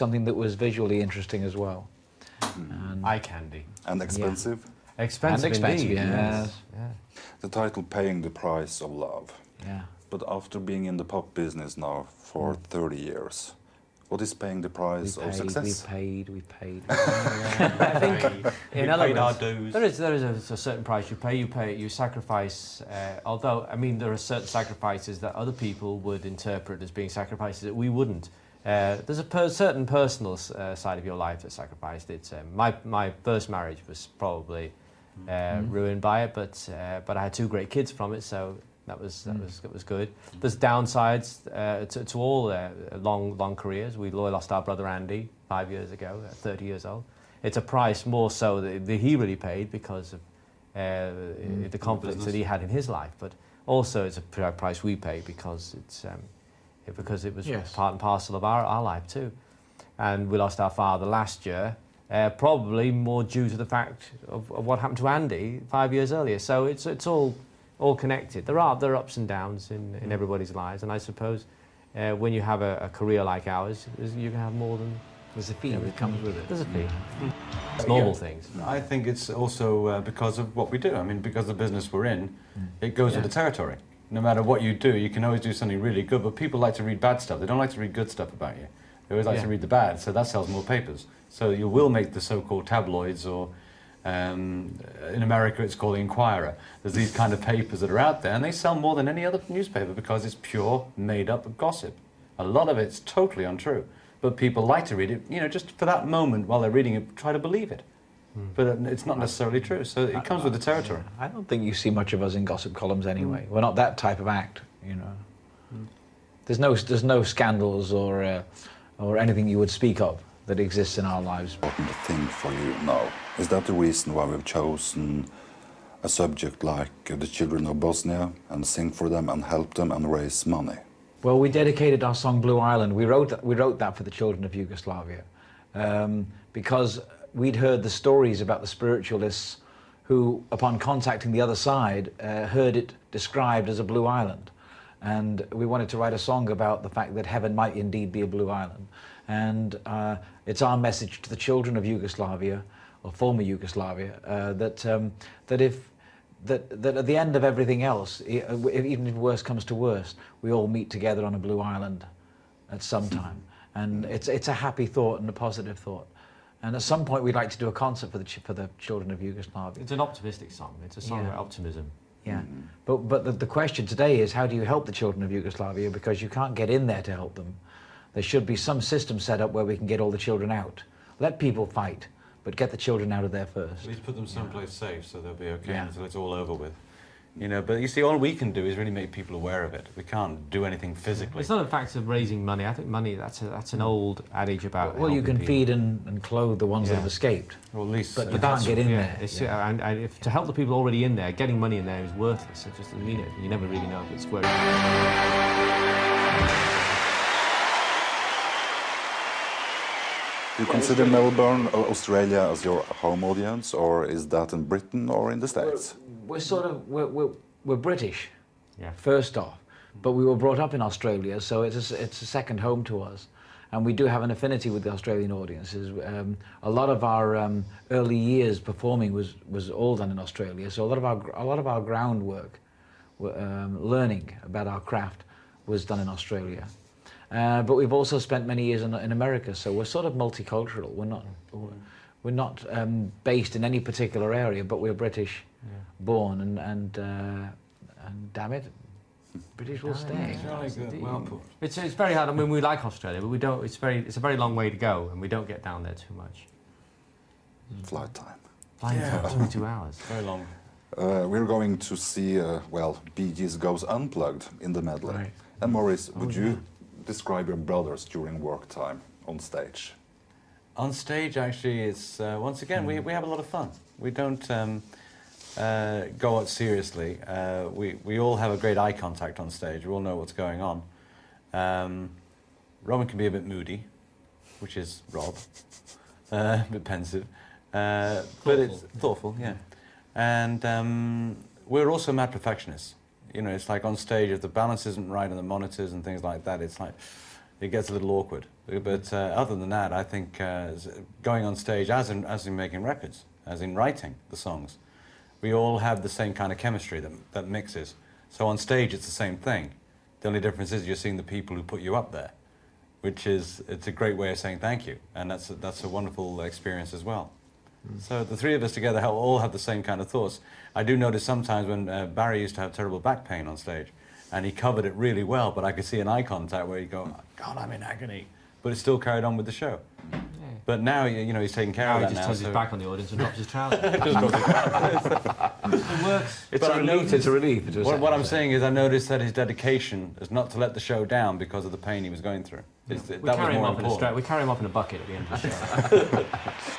something that was visually interesting as well. And eye candy. And expensive? Yeah. Expensive indeed. Yes. Yeah. The title Paying the Price of Love. Yeah. But after being in the pop business now for 30 years, what is paying the price of success? We paid. I think in paid our dues. there is a certain price you pay, you sacrifice. Although, I mean, there are certain sacrifices that other people would interpret as being sacrifices that we wouldn't. There's a certain personal side of your life that's sacrificed. It's my first marriage was probably ruined by it, but I had 2 great kids from it, so that was good. There's downsides to all long careers. We lost our brother Andy 5 years ago, at 30 years old. It's a price more so that he really paid because of the conflicts that he had in his life, but also it's a price we pay because it was part and parcel of our life too. And we lost our father last year, probably more due to the fact of what happened to Andy 5 years earlier. So it's all connected. There are ups and downs in everybody's lives, and I suppose when you have a career like ours, you can have more than... There's a fee that comes with it. There's a fee. It's normal things. I think it's also because of what we do. I mean, because of the business we're in, it goes with the territory. No matter what you do, you can always do something really good, but people like to read bad stuff. They don't like to read good stuff about you. They always like to read the bad, so that sells more papers. So you will make the so-called tabloids, or in America it's called the Inquirer. There's these kind of papers that are out there, and they sell more than any other newspaper because it's pure, made-up gossip. A lot of it's totally untrue, but people like to read it, just for that moment while they're reading it, try to believe it. But it's not necessarily true, so it comes with the territory. I don't think you see much of us in gossip columns anyway. We're not that type of act, There's no scandals or anything you would speak of that exists in our lives. Important thing for you now. Is that the reason why we've chosen a subject like the children of Bosnia and sing for them and help them and raise money? Well, we dedicated our song Blue Island. We wrote that for the children of Yugoslavia because we'd heard the stories about the spiritualists who, upon contacting the other side, heard it described as a blue island. And we wanted to write a song about the fact that heaven might indeed be a blue island. And it's our message to the children of Yugoslavia, or former Yugoslavia, that at the end of everything else, even if worst comes to worst, we all meet together on a blue island at some time. And it's a happy thought and a positive thought. And at some point we'd like to do a concert for the children of Yugoslavia. It's an optimistic song. It's a song about optimism. Yeah, but the question today is, how do you help the children of Yugoslavia? Because you can't get in there to help them. There should be some system set up where we can get all the children out. Let people fight, but get the children out of there first. At least put them someplace safe so they'll be okay until it's all over with. But you see, all we can do is really make people aware of it. We can't do anything physically. It's not a fact of raising money. I think money, that's an old adage about Well, you can people. feed and clothe the ones that have escaped. Or at least... But you can't get in there. And if, to help the people already in there, getting money in there is worthless. It just doesn't mean it. You never really know if it's worth it. Do you consider Melbourne or Australia as your home audience, or is that in Britain or in the States? We're British, first off, but we were brought up in Australia, so it's a second home to us, and we do have an affinity with the Australian audiences. A lot of our early years performing was all done in Australia, so a lot of our groundwork, learning about our craft, was done in Australia. But we've also spent many years in America, so we're sort of multicultural. We're not based in any particular area, but we're British born, and damn it, British will stay. Well put. It's very hard. I mean, we like Australia, but we don't. It's a very long way to go, and we don't get down there too much. Flight time. Flying for 22 hours. Very long. We're going to see, Bee Gees Goes Unplugged in the medley. Right. And Maurice, would you describe your brothers during work time on stage? On stage, actually, it's once again we have a lot of fun. We don't go out seriously. We all have a great eye contact on stage. We all know what's going on. Roman can be a bit moody, which is Rob, a bit pensive, but it's thoughtful, yeah. And we're also mad perfectionists. It's like on stage, if the balance isn't right on the monitors and things like that, it's like, it gets a little awkward. But other than that, I think going on stage, as in making records, as in writing the songs, we all have the same kind of chemistry that mixes. So on stage, it's the same thing. The only difference is you're seeing the people who put you up there, it's a great way of saying thank you, and that's a wonderful experience as well. So the three of us together all have the same kind of thoughts. I do notice sometimes when Barry used to have terrible back pain on stage, and he covered it really well, but I could see an eye contact where he'd go, God, I'm in agony. But it still carried on with the show. Yeah. But now, you know, he's taking care of that now. He just turns his back on the audience and drops his trousers. It works. It's a relief. It's a relief. What I'm saying is I noticed that his dedication is not to let the show down because of the pain he was going through. We carry him up in a bucket at the end of the show.